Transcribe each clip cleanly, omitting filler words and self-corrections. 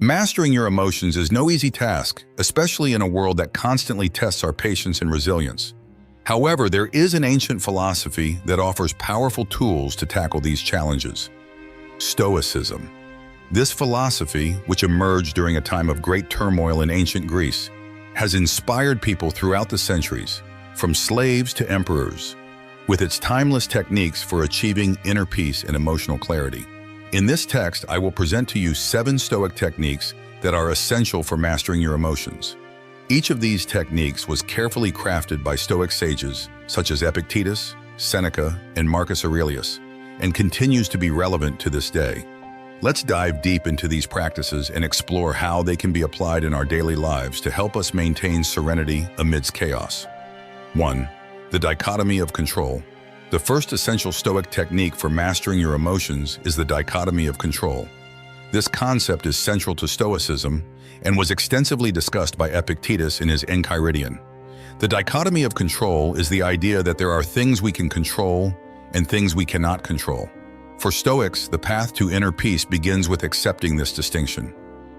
Mastering your emotions is no easy task, especially in a world that constantly tests our patience and resilience. However, there is an ancient philosophy that offers powerful tools to tackle these challenges. Stoicism. This philosophy, which emerged during a time of great turmoil in ancient Greece, has inspired people throughout the centuries, from slaves to emperors, with its timeless techniques for achieving inner peace and emotional clarity. In this text, I will present to you 7 Stoic techniques that are essential for mastering your emotions. Each of these techniques was carefully crafted by Stoic sages such as Epictetus, Seneca, and Marcus Aurelius, and continues to be relevant to this day. Let's dive deep into these practices and explore how they can be applied in our daily lives to help us maintain serenity amidst chaos. 1. The dichotomy of control. The first essential Stoic technique for mastering your emotions is the dichotomy of control. This concept is central to Stoicism and was extensively discussed by Epictetus in his Enchiridion. The dichotomy of control is the idea that there are things we can control and things we cannot control. For Stoics, the path to inner peace begins with accepting this distinction.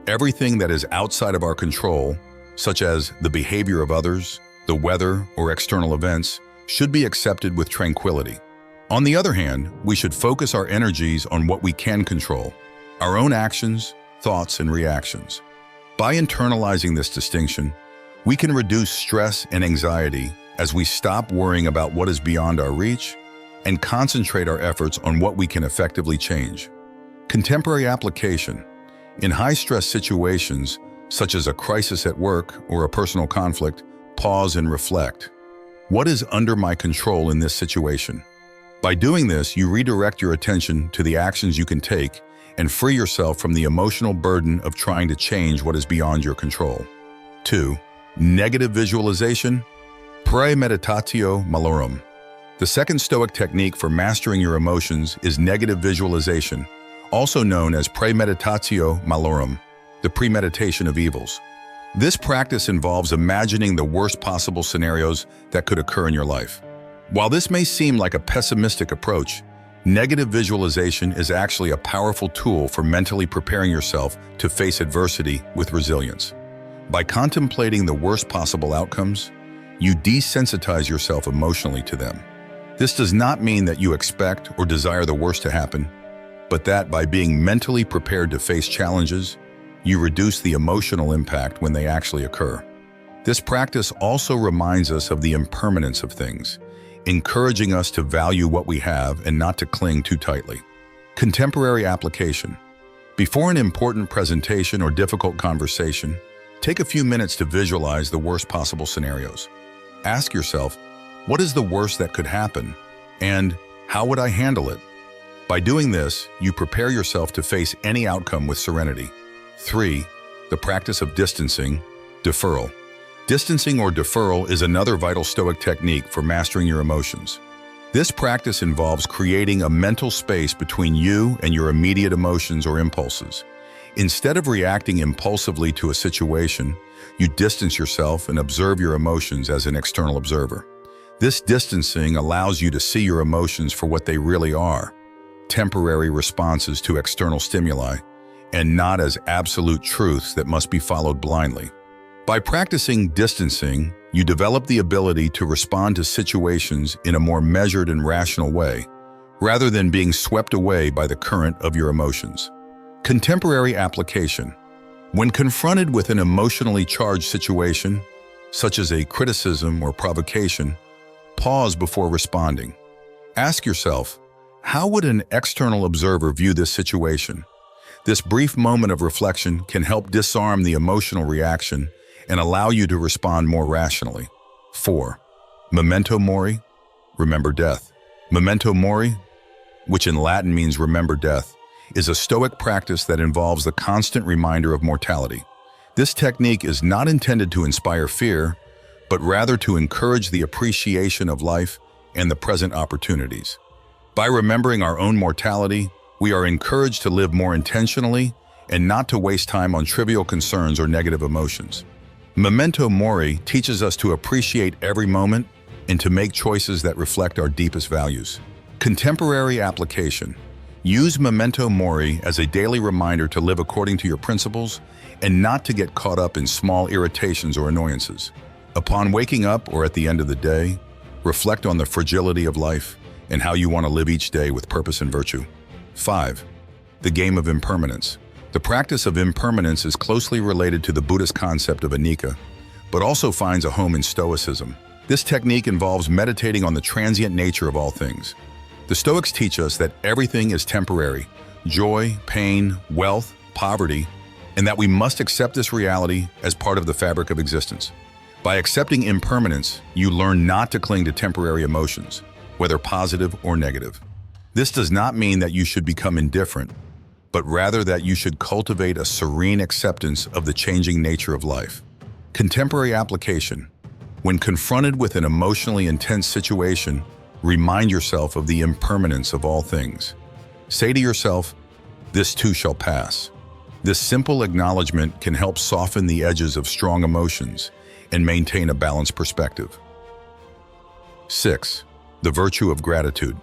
Everything that is outside of our control, such as the behavior of others, the weather, or external events, should be accepted with tranquility. On the other hand, we should focus our energies on what we can control, our own actions, thoughts, and reactions. By internalizing this distinction, we can reduce stress and anxiety as we stop worrying about what is beyond our reach and concentrate our efforts on what we can effectively change. Contemporary application. In high-stress situations, such as a crisis at work or a personal conflict, pause and reflect. What is under my control in this situation? By doing this, you redirect your attention to the actions you can take and free yourself from the emotional burden of trying to change what is beyond your control. 2. Negative visualization. Premeditatio malorum. The second Stoic technique for mastering your emotions is negative visualization, also known as premeditatio malorum, the premeditation of evils. This practice involves imagining the worst possible scenarios that could occur in your life. While this may seem like a pessimistic approach, negative visualization is actually a powerful tool for mentally preparing yourself to face adversity with resilience. By contemplating the worst possible outcomes, you desensitize yourself emotionally to them. This does not mean that you expect or desire the worst to happen, but that by being mentally prepared to face challenges, you reduce the emotional impact when they actually occur. This practice also reminds us of the impermanence of things, encouraging us to value what we have and not to cling too tightly. Contemporary application. Before an important presentation or difficult conversation, take a few minutes to visualize the worst possible scenarios. Ask yourself, what is the worst that could happen? And how would I handle it? By doing this, you prepare yourself to face any outcome with serenity. 3. The practice of distancing, deferral. Distancing or deferral is another vital Stoic technique for mastering your emotions. This practice involves creating a mental space between you and your immediate emotions or impulses. Instead of reacting impulsively to a situation, you distance yourself and observe your emotions as an external observer. This distancing allows you to see your emotions for what they really are, temporary responses to external stimuli, and not as absolute truths that must be followed blindly. By practicing distancing, you develop the ability to respond to situations in a more measured and rational way, rather than being swept away by the current of your emotions. Contemporary application. When confronted with an emotionally charged situation, such as a criticism or provocation, pause before responding. Ask yourself, how would an external observer view this situation? This brief moment of reflection can help disarm the emotional reaction and allow you to respond more rationally. 4. Memento mori, remember death. Memento mori, which in Latin means remember death, is a Stoic practice that involves the constant reminder of mortality. This technique is not intended to inspire fear, but rather to encourage the appreciation of life and the present opportunities. By remembering our own mortality, we are encouraged to live more intentionally and not to waste time on trivial concerns or negative emotions. Memento mori teaches us to appreciate every moment and to make choices that reflect our deepest values. Contemporary application. Use memento mori as a daily reminder to live according to your principles and not to get caught up in small irritations or annoyances. Upon waking up or at the end of the day, reflect on the fragility of life and how you want to live each day with purpose and virtue. 5. The game of impermanence. The practice of impermanence is closely related to the Buddhist concept of anicca, but also finds a home in Stoicism. This technique involves meditating on the transient nature of all things. The Stoics teach us that everything is temporary, joy, pain, wealth, poverty, and that we must accept this reality as part of the fabric of existence. By accepting impermanence, you learn not to cling to temporary emotions, whether positive or negative. This does not mean that you should become indifferent, but rather that you should cultivate a serene acceptance of the changing nature of life. Contemporary application. When confronted with an emotionally intense situation, remind yourself of the impermanence of all things. Say to yourself, "This too shall pass." This simple acknowledgement can help soften the edges of strong emotions and maintain a balanced perspective. 6. The virtue of gratitude.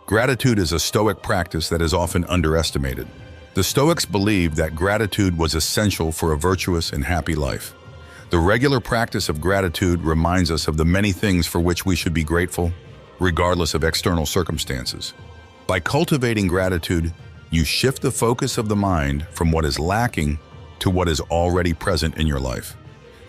Gratitude is a Stoic practice that is often underestimated. The Stoics believed that gratitude was essential for a virtuous and happy life. The regular practice of gratitude reminds us of the many things for which we should be grateful, regardless of external circumstances. By cultivating gratitude, you shift the focus of the mind from what is lacking to what is already present in your life.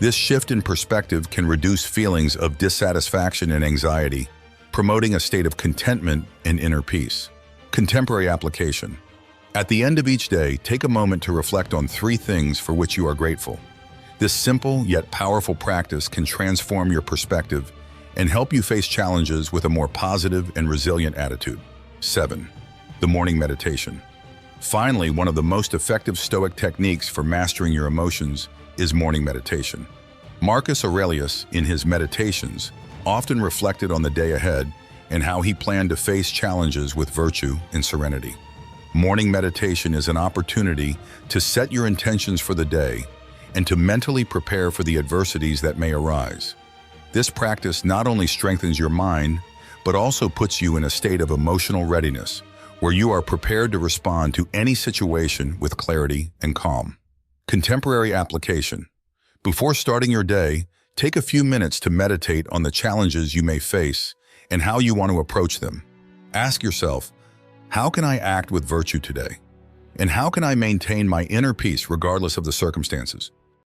This shift in perspective can reduce feelings of dissatisfaction and anxiety, promoting a state of contentment and inner peace. Contemporary application. At the end of each day, take a moment to reflect on 3 things for which you are grateful. This simple yet powerful practice can transform your perspective and help you face challenges with a more positive and resilient attitude. 7. The morning meditation. Finally, one of the most effective Stoic techniques for mastering your emotions is morning meditation. Marcus Aurelius, in his Meditations, often reflected on the day ahead and how he planned to face challenges with virtue and serenity. Morning meditation is an opportunity to set your intentions for the day and to mentally prepare for the adversities that may arise. This practice not only strengthens your mind, but also puts you in a state of emotional readiness, where you are prepared to respond to any situation with clarity and calm. Contemporary application. Before starting your day, take a few minutes to meditate on the challenges you may face and how you want to approach them. Ask yourself, how can I act with virtue today? And how can I maintain my inner peace regardless of the circumstances?